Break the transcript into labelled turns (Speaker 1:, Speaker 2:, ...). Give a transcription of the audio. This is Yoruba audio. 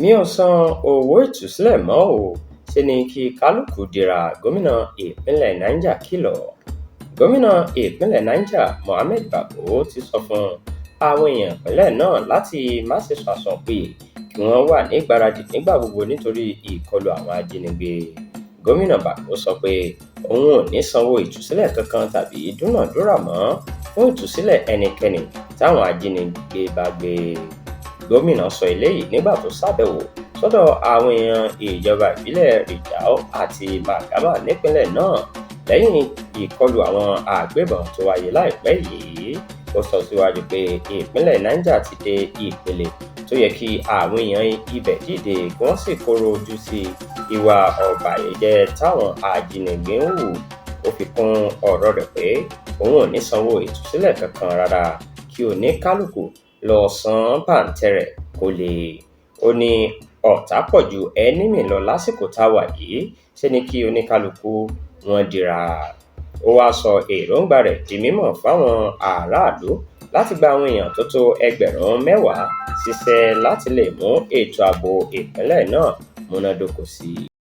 Speaker 1: mi ò san owó ìtúsílẹ̀ mọ́ o, ṣe ni kí Kaluku Dira gómìnà ìpínlẹ̀ Niger kìlọ̀. Gómìnà ìpínlẹ̀ Niger Mohammed Bako ti sọ fún àwọn èèyàn ìpínlẹ̀ náà láti má ṣe sọ àsọ̀pìyè kí wọ́n wà ní ìgbáradì nígbà gbogbo nítorí ìkọlù àwọn ajínigbé. Gómìnà Bako sọ pé òun ò ní sanwó ìtúsílẹ̀ kankan tàbí dúnàdúrà mọ́ fún ìtúsílẹ̀ ẹnikẹ́ni táwọn ajínigbé bá gbé. Gómìnà sọ eléyìí nígbà tó ṣàbẹ̀wò sọ́dọ̀ àwọn èèyàn ìjọba ìbílẹ̀ Rijau àti Magama nípínlẹ̀ náà lẹ́yìn ìkọlù àwọn agbébọn tó wáyé láìpẹ́ yìí. Ó sọ síwájú pé ìpínlẹ̀ Niger ti dé ìpele tó yẹ kí àwọn èèyàn ibẹ̀ dìde kí wọ́n sì kóró ojú sí ìwà ọ̀bàyéjẹ́ táwọn ajínigbé ń hù. Ó fi kún ọ̀rọ̀ rẹ̀ pé òun ò ní sanwó ìtúsílẹ̀ kankan rárá kí oníkálukú lọ san pàǹtẹ̀rẹ̀ kó lè. Ó ní ọ̀tá pọ̀ ju ẹni mì lọ lásìkò tá a wà yìí, ṣe ni kí oníkálukú wọn dira. Ó wáá sọ èròǹgbà rẹ̀ di mímọ̀ fáwọn aráàlú láti gba àwọn èèyàn tó tó 10,000 ṣiṣẹ́ láti lè mú ètò ààbò ìpínlẹ̀ náà múnádóko sí i.